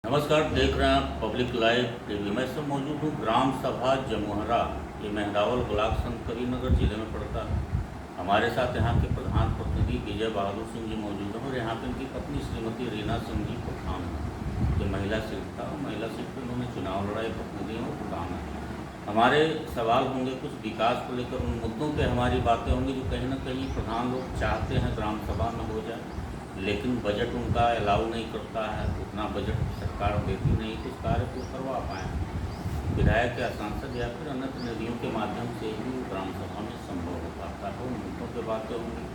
नमस्कार, देख रहे हैं आप पब्लिक लाइव टीवी। मैं सब मौजूद हूँ ग्राम सभा जमुहरा, ये मेहरावल ब्लॉक संत कबीरनगर जिले में पड़ता है। हमारे साथ यहाँ के प्रधान प्रतिनिधि विजय बहादुर सिंह जी मौजूद हैं और यहाँ पे इनकी पत्नी श्रीमती रीना सिंह जी प्रधान हैं, जो महिला सीट था। महिला सीट पर उन्होंने चुनाव लड़ाई, प्रतिनिधि और प्रधान है। हमारे सवाल होंगे कुछ विकास को लेकर, उन मुद्दों पर हमारी बातें होंगी जो कहीं ना कहीं प्रधान लोग चाहते हैं ग्राम सभा में हो जाए, लेकिन बजट उनका अलाउ नहीं करता है। उतना बजट सरकार देती नहीं कुछ कार्य को करवा पाए। विधायक या सांसद या फिर अन्य प्रतिनिधियों के माध्यम से ही ग्राम सभा में संभव हो पाता है। उन मुद्दों पर बातें होंगी,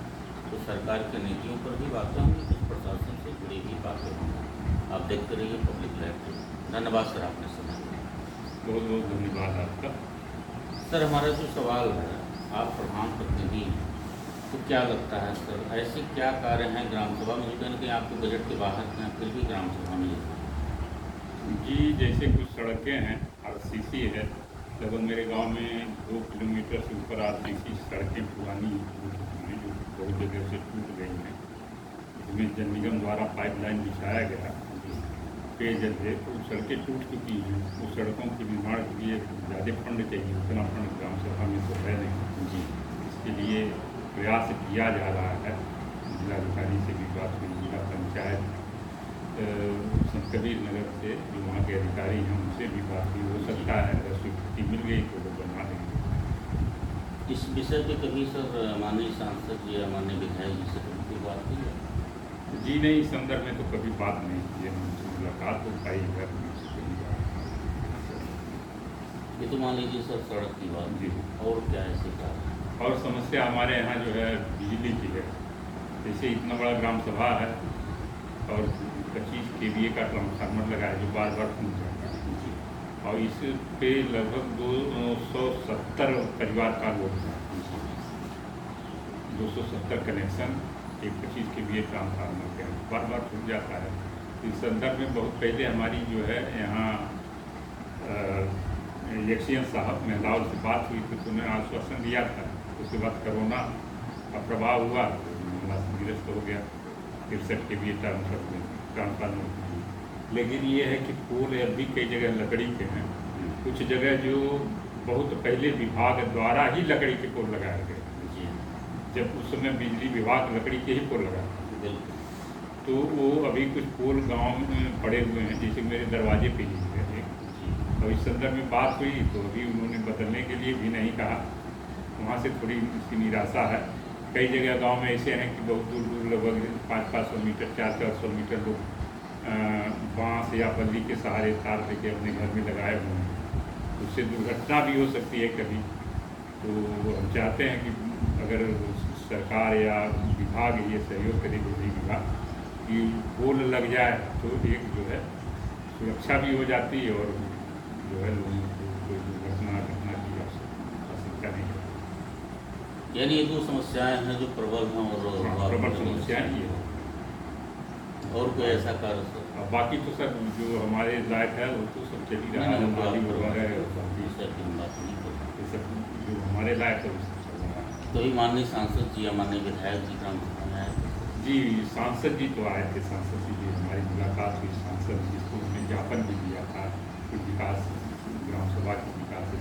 तो सरकार की नीतियों पर भी बातें होंगी, कुछ प्रशासन से जुड़ी भी बातें होंगी। आप देखते रहिए पब्लिक लाइव। धन्यवाद सर, आपने समय दिया। बहुत बहुत धन्यवाद आपका। सर, हमारा जो सवाल है, आप प्रधान प्रतिनिधि हैं, तो क्या लगता है सर, ऐसे क्या कार्य हैं ग्राम सभा में जो कहीं ना कहीं आपके बजट के बाहर हैं, फिर भी ग्राम सभा में लेते हैं? जी, जैसे कुछ सड़कें हैं, आरसीसी है, लगभग मेरे गांव में 2 किलोमीटर से ऊपर आरसीसी सड़कें पुरानी हो चुकी हैं, जो बहुत जगह से टूट गई हैं। इसमें जल निगम द्वारा पाइपलाइन बिछाया गया पेयजल है, तो सड़कें टूट चुकी हैं। उस सड़कों के निर्माण के लिए ज़्यादा फंड चाहिए, उतना फंड ग्राम सभा में तो है नहीं जी। इसके लिए प्रयास किया जा रहा है। जिलाधिकारी से भी बात हुई, जिला पंचायत संत कबीरनगर से जो वहाँ के अधिकारी हैं उनसे भी बात हुई। हो सकता है अगर स्वीकृति मिल गई तो वो बनवा देंगे। इस विषय पे कभी सर माननीय सांसद जी या माननीय विधायक जी से कभी बात हुई है? जी नहीं, इस संदर्भ में तो कभी बात नहीं की है, उनसे मुलाकात हो पाई है, उनसे कभी बात। ये तो मान लीजिए सर सड़क की बात जी। और क्या ऐसे कार्य? और समस्या हमारे यहाँ जो है बिजली की है। जैसे इतना बड़ा ग्राम सभा है और 25 kVA का ट्रांसफार्मर लगा है जो बार बार टूट जाता है, और इस पे लगभग 270 परिवार का लोग है। 270 कनेक्शन एक 25 kVA ट्रांसफार्मर के बार बार टूट जाता है। इस संदर्भ में बहुत पहले हमारी जो है यहाँ एक्सीएन साहब मेहरावल से बात हुई थी, तो उन्होंने आश्वासन दिया था। उसके बाद कोरोना का प्रभाव हुआ तो मामला निरस्त हो गया। 63 kVA ट्रांसफार्मर। लेकिन ये है कि पोल अब भी कई जगह लकड़ी के हैं, कुछ जगह जो बहुत पहले विभाग द्वारा ही लकड़ी के पोल लगाए गए जी। जब उस समय बिजली विभाग लकड़ी के ही पोल लगाया, तो वो अभी कुछ पोल गांव में पड़े हुए हैं, जैसे मेरे दरवाजे पे ही है। और इस संदर्भ में बात हुई तो अभी उन्होंने बदलने के लिए भी नहीं कहा। वहाँ से थोड़ी सी निराशा है। कई जगह गांव में ऐसे हैं कि बहुत दूर दूर लगभग 500-500 मीटर 400-400 मीटर लोग बांस या बल्ली के सहारे तार लेके अपने घर में लगाए हुए हैं। उससे दुर्घटना भी हो सकती है कभी। तो हम चाहते हैं कि अगर सरकार या विभाग ये सहयोग करे, बिजली विभाग, कि पोल लग जाए तो एक जो है सुरक्षा भी हो जाती है और जो है लोगों को कोई दुर्घटना घटना की आवश्यकता नहीं है। यानी ये दो समस्याएं हैं जो प्रबल हैं और प्रबल समस्याएँ ये है। और कोई ऐसा कार्य सर? बाकी तो सब जो हमारे लायक है वो तो सब चल ही रहा है, नाली वगैरह इस टाइप की बात नहीं करता। ये सब जो हमारे लायक है वो सब चल रहा है। तो ही माननीय सांसद जी या माननीय विधायक जी ग्राम सभा में आए थे? जी, सांसद जी तो आए थे। सांसद जी हमारी मुलाकात हुई। सांसद जी को उन्होंने ज्ञापन भी दिया था कि विकास ग्राम सभा के विकास से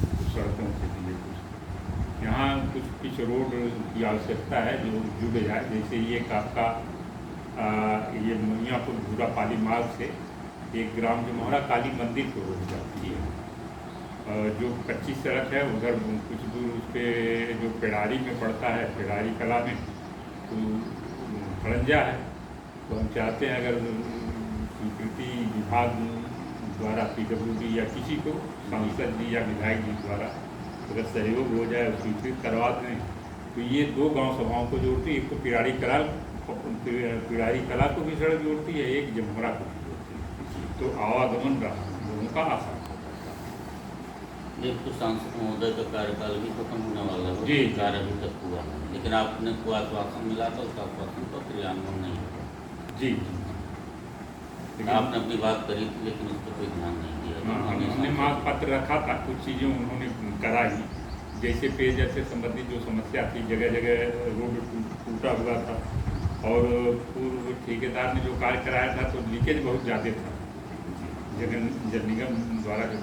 कुछ सड़कों के लिए कुछ यहाँ कुछ पिच रोड की आवश्यकता है जो जुड़ जाए। जैसे ये आपका ये मुनियापुर भूरा पाली मार्ग से एक ग्राम जमुहरा काली मंदिर को रोड जाती है। जो कच्ची सड़क है उधर कुछ दूर उस पर जो पेड़ारी में पड़ता है, पेड़ारी कला में तो खड़ंजा है। तो हम चाहते हैं अगर स्वीकृति विभाग द्वारा PWD या किसी को सांसद जी या विधायक जी द्वारा अगर सहयोग हो जाए, स्वीकृत करवा दें, तो ये 2 गांव सभाओं को जोड़ती है। एक तो पिड़ारी कला को भी सड़क जोड़ती है, एक जमुहरा को भी जोड़ती है। तो आवागमन लोगों का आसान होता है। एक तो सांसद महोदय का कार्यकाल भी खत्म होने वाला है जी। कार्य अभी तक हुआ है, लेकिन आपने को आश्वासन मिला था, उस आश्वासन का क्रियान्वयन नहीं हुआ। जी, आपने अपनी बात करी थी लेकिन उस पर कोई ध्यान नहीं दिया। हमने मांग पत्र रखा था, कुछ चीज़ें उन्होंने कराई। जैसे पेयजल से संबंधित जो समस्या थी, जगह जगह रोड टूटा हुआ था और पूर्व ठेकेदार ने जो कार्य कराया था तो लीकेज बहुत ज़्यादा था। जल निगम द्वारा जो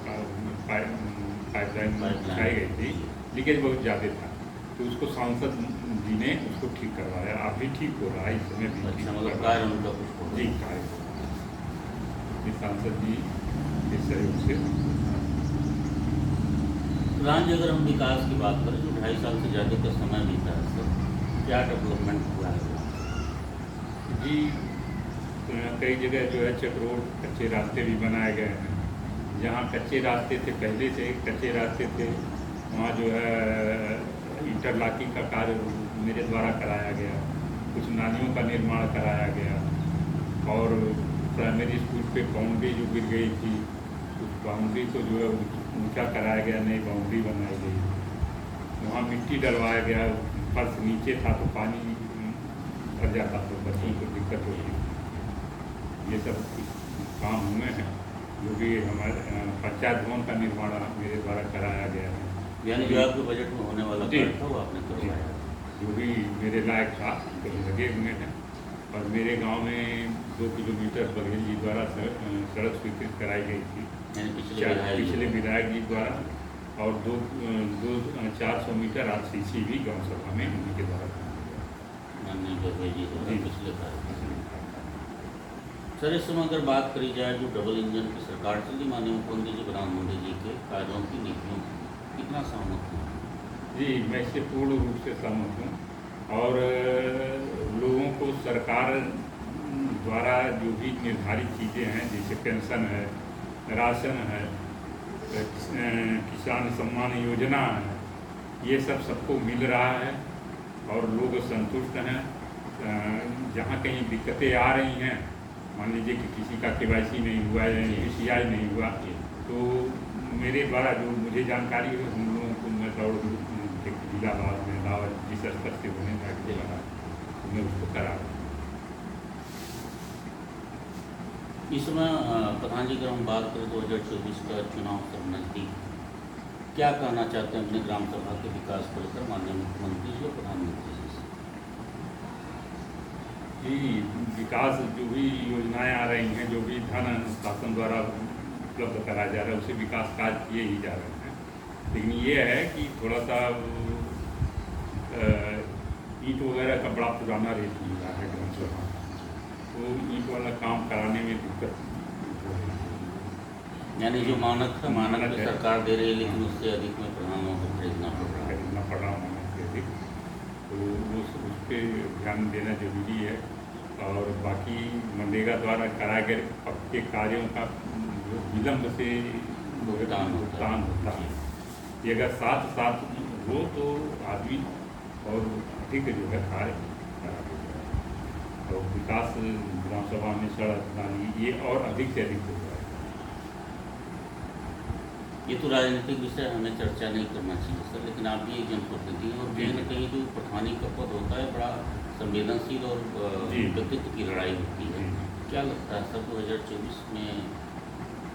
पाइपलाइन बिछाई गई थी, लीकेज बहुत ज़्यादा था, तो उसको सांसद जी ने उसको ठीक करवाया। अब भी ठीक हो रहा है, इस समय भी ठीक हो रहा है। जी, कार्य सांसद जी के सहयोग से। प्रधान जी, अगर हम विकास की बात करें, जो 2.5 साल से ज़्यादा का समय बीता है सर, क्या डेवलपमेंट हुआ है? जी, कई जगह जो है चक रोड, कच्चे रास्ते भी बनाए गए हैं। जहाँ कच्चे रास्ते थे, पहले से कच्चे रास्ते थे, वहाँ जो है इंटरलॉकिंग का कार्य मेरे द्वारा कराया गया। कुछ नालियों का निर्माण कराया गया और प्राइमरी स्कूल पे बाउंड्री जो गिर गई थी, उस बाउंड्री को जो है ऊंचा कराया गया, नई बाउंड्री बनाई गई। वहाँ मिट्टी डलवाया गया, फर्श नीचे था तो पानी भर जाता तो बच्चों को दिक्कत होती। ये सब काम हुए हैं, जो भी हमारे पंचायत भवन का निर्माण मेरे द्वारा कराया गया है। यानी जो आपके बजट में होने वाला कार्य था वो आपने करवाया? जो भी मेरे लायक था तो लगे हुए हैं। और मेरे गांव में 2 किलोमीटर बघेल जी द्वारा सड़क स्वीकृत कराई गई थी, पिछले विधायक जी द्वारा, और 400 मीटर RCC भी गाँव सभा में उन्हीं के द्वारा पिछले सर, इस समय अगर बात करी जाए जो डबल इंजन की सरकार चली, माननीय मुख्यमंत्री जी प्रधानमंत्री जी के कार्यों की, नीतियों की, कितना सहमत हूँ? जी, मैं इससे पूर्ण रूप से सहमत हूँ। और लोगों को सरकार द्वारा जो भी निर्धारित चीज़ें हैं, जैसे पेंशन है, राशन है, किसान सम्मान योजना है, ये सब सबको मिल रहा है और लोग संतुष्ट हैं। जहाँ कहीं दिक्कतें आ रही हैं, मान लीजिए कि किसी का KYC नहीं हुआ या PCI नहीं हुआ, तो मेरे द्वारा जो मुझे जानकारी है, उन लोगों को मैं दौड़ जिलावार में दावत जिस स्तर से होने चाहिए लगा तो मैं उसको करा। इस समय प्रधान जी, अगर हम बात करें 2024 का चुनाव सब नज़दीक, क्या कहना चाहते हैं अपने ग्राम सभा के विकास को लेकर माननीय मुख्यमंत्री जी और प्रधानमंत्री जी से? जी, विकास जो भी योजनाएं आ रही हैं, जो भी धन शासन द्वारा उपलब्ध कराया जा रहा है, उसे विकास कार्य किए ही जा रहे हैं। लेकिन ये है कि थोड़ा सा ईंट वगैरह का बड़ा पुराना रेट मिल रहा है ग्राम सभा, तो ईंट वाला काम कराने में दिक्कत हो रही है। यानी जो मानक था, मानक सरकार दे रही है, लेकिन उससे अधिक में प्रधानों को खरीदना पड़ रहा मानक से अधिक, तो उस पर ध्यान देना जरूरी है। और बाकी मनरेगा द्वारा कराए गए पक्के कार्यों का जो विलम्ब से भुगतान होता है, ये अगर साथ साथ हो तो आदमी और अधिक जो है कार्य करा देगा और विकास ग्राम सभा में सड़क नाली ये और अधिक से अधिक हो जाएगा। ये तो राजनीतिक विषय हमें चर्चा नहीं करना चाहिए सर, लेकिन आप भी एक जनप्रतिनिधि हैं और कहीं न कहीं जो प्रधानी का पद होता है बड़ा संवेदनशील और व्यक्तित्व की लड़ाई होती है। क्या लगता है सर 2024 में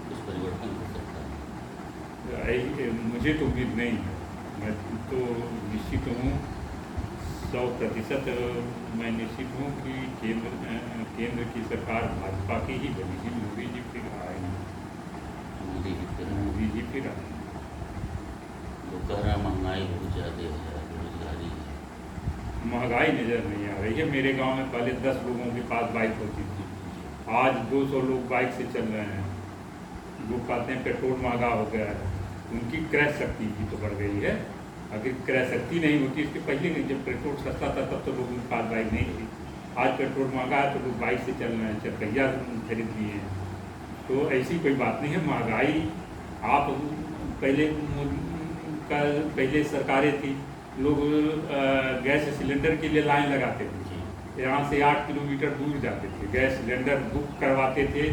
कुछ परिवर्तन हो सकता है? मुझे तो उम्मीद नहीं है। मैं तो निश्चित हूँ, 100% मैं निश्चित हूँ कि केंद्र की सरकार भाजपा की ही बनेगी। मोदी जी फिर आएंगे। मोदी जी फिर आएंगे। तो कह रहा महंगाई बहुत ज़्यादा है, बेरोजगारी है। महंगाई नज़र नहीं आ रही है। मेरे गांव में पहले 10 लोगों के पास बाइक होती थी, आज 200 लोग बाइक से चल रहे हैं। लोग कहते हैं पेट्रोल महंगा हो गया है, उनकी क्रय शक्ति भी तो बढ़ गई है। अगर क्रय शक्ति नहीं होती, इसके पहले जब पेट्रोल सस्ता था तब तो लोगों के पास बाइक नहीं थी। आज पेट्रोल महंगा है तो लोग बाइक से चल रहे हैं, चरपहिया खरीद लिए हैं। तो ऐसी कोई बात नहीं है। महंगाई आप पहले सरकारें थी, लोग गैस सिलेंडर के लिए लाइन लगाते थे, यहाँ से 8 किलोमीटर दूर जाते थे, गैस सिलेंडर बुक करवाते थे।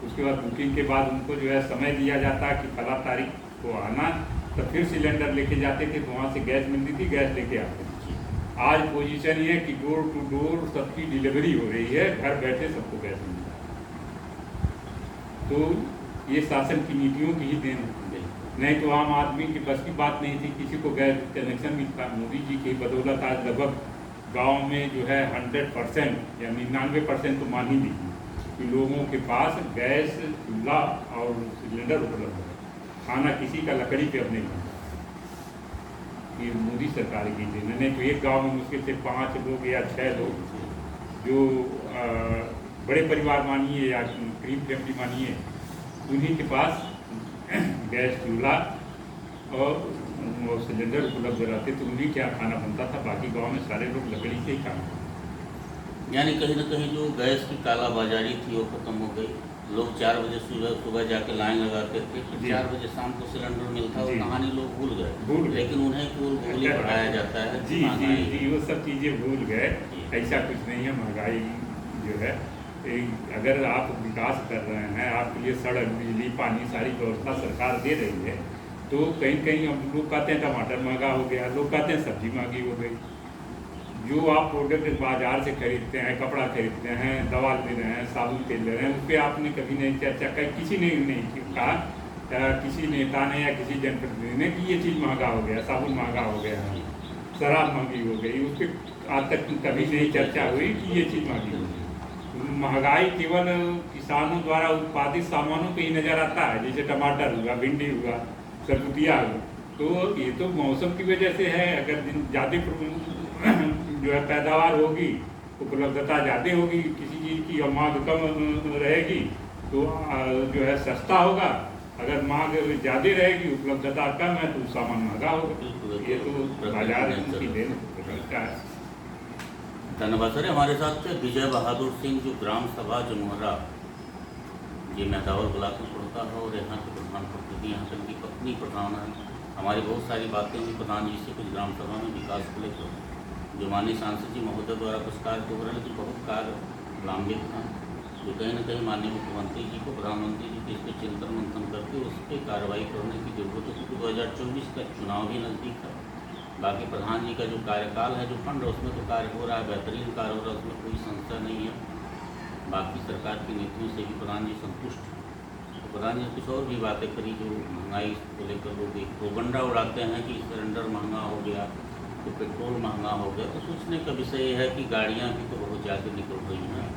उसके बाद बुकिंग के बाद उनको जो है समय दिया जाता कि फला तारीख को आना, तो फिर सिलेंडर लेके जाते थे, तो वहाँ से गैस मिलती थी, गैस लेके आते थे। आज पोजीशन ये है कि डोर टू डोर सबकी डिलीवरी हो रही है, घर बैठे सबको गैस मिल रहा है। तो ये शासन की नीतियों की ही देन है, नहीं तो आम आदमी की बस की बात नहीं थी किसी को गैस कनेक्शन मिलता। मोदी जी की बदौलत आज लगभग गांव में जो है 100% या 99% तो मान ही लीजिए कि लोगों के पास गैस, चूल्हा और सिलेंडर उपलब्ध है। खाना किसी का लकड़ी पे अब नहीं बनता। ये मोदी सरकार की देन है। नहीं तो एक गांव में मुश्किल से 5 लोग या 6 लोग जो बड़े परिवार मानिए या गरीब फैमिली मानिए, उन्हीं के पास गैस, चूल्हा और सिलेंडर उपलब्ध रहते, तो उन्हीं क्या खाना बनता था। बाकी गांव में सारे लोग लकड़ी से ही खाना खाते। यानी कहीं ना कहीं जो गैस की कालाबाजारी थी वो खत्म हो गई। लोग 4 बजे सुबह जाके लाइन लगाते थे, फिर 4 बजे शाम को सिलेंडर मिलता, वो कहानी लोग भूल गए। लेकिन उन्हें केवल भूल ही बढ़ाया जाता है। जी जी जी, वो सब चीज़ें भूल गए। ऐसा कुछ नहीं है। महंगाई जो है, अगर आप विकास कर रहे हैं, आपके लिए सड़क, बिजली, पानी सारी व्यवस्था सरकार दे रही है, तो कहीं कहीं अब लोग कहते हैं टमाटर महंगा हो गया, लोग कहते हैं सब्जी महंगी हो गई। जो आप प्रोडक्ट बाजार से खरीदते हैं, कपड़ा खरीदते हैं, दवा ले रहे हैं, साबुन तेल ले रहे हैं, उस पर आपने कभी नहीं चर्चा की, किसी ने नहीं कहा, किसी नेता ने या किसी जनप्रतिनिधि ने कि ये चीज़ महंगा हो गया, साबुन महंगा हो गया है, शराब महंगी हो गई। उस पर आज तक कभी नहीं चर्चा हुई कि ये चीज़ महंगी हो गई। महंगाई केवल किसानों द्वारा उत्पादित सामानों पर ही नज़र आता है, जैसे टमाटर हुआ, भिंडी हुआ, सरगुतिया हुआ। तो ये तो मौसम की वजह से है। अगर ज़्यादा जो है पैदावार होगी, उपलब्धता ज़्यादा होगी किसी चीज़ की, और मांग कम रहेगी तो जो है सस्ता होगा। अगर मांग ज़्यादा रहेगी, उपलब्धता कम है, तो सामान महंगा होगा। ये तो बाजार की देन है। धन्यवाद सर। हमारे साथ थे विजय बहादुर सिंह, जो ग्राम सभा जमुहरा ये मेहदावल ब्लॉक में पड़ता है, और यहाँ के प्रधान प्रतिनिधि, यहाँ पर उनकी पत्नी प्रधान है। हमारी बहुत सारी बातें हुई प्रधान जी से, कुछ ग्राम सभा में विकास को लेकर जो माननीय सांसद जी महोदय द्वारा कुछ कार्य हो रहे हैं, लेकिन बहुत कार्य लंबित हैं, जो कहीं ना कहीं माननीय मुख्यमंत्री जी को, प्रधानमंत्री जी को इस पर चिंतन मंथन करके उस पर कार्रवाई करने की जरूरत है, क्योंकि 2024 का चुनाव भी नज़दीक है। बाकी प्रधान जी का जो कार्यकाल है, जो फंड है, उसमें तो कार्य हो रहा है, बेहतरीन कार्य हो रहा है, उसमें कोई संशय नहीं है। बाकी सरकार की नीतियों से भी प्रधान जी संतुष्ट हैं। तो प्रधान जी कुछ और भी बातें करी, जो महंगाई को लेकर लोग एक प्रोपगंडा उड़ाते हैं कि सिलेंडर महंगा हो गया, तो पेट्रोल महंगा हो गया। तो सोचने का विषय ये है कि गाड़ियाँ भी तो बहुत ज़्यादा निकल रही हैं।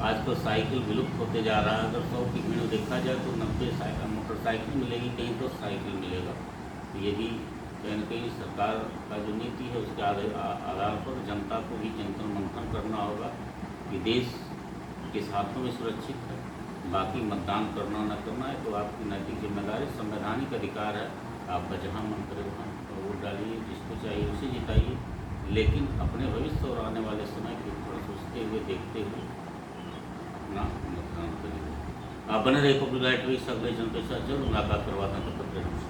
आजकल साइकिल विलुप्त होते जा रहा है। अगर 100 की भीड़ देखा जाए तो 90 मोटरसाइकिल मिलेगी, कहीं 10 साइकिल मिलेगा। तो ये भी कहीं न कहीं सरकार का जो नीति है, उसके आधार पर जनता को भी चिंतन मंथन करना होगा कि देश किस हाथों में सुरक्षित है। बाकी मतदान करना न करना है तो आपकी नैतिक जिम्मेदारी, संवैधानिक अधिकार है। आपका जहाँ मन करे वहाँ वोट डालिए, जिसको चाहिए उसे जिताइए, लेकिन अपने भविष्य और आने वाले समय को थोड़ा सोचते हुए, देखते हुए अपना मतदान करिए। आप बने रहे पब्लिक लाइट, अगले जनता के साथ जल्द मुलाकात करवाते हैं। तब तक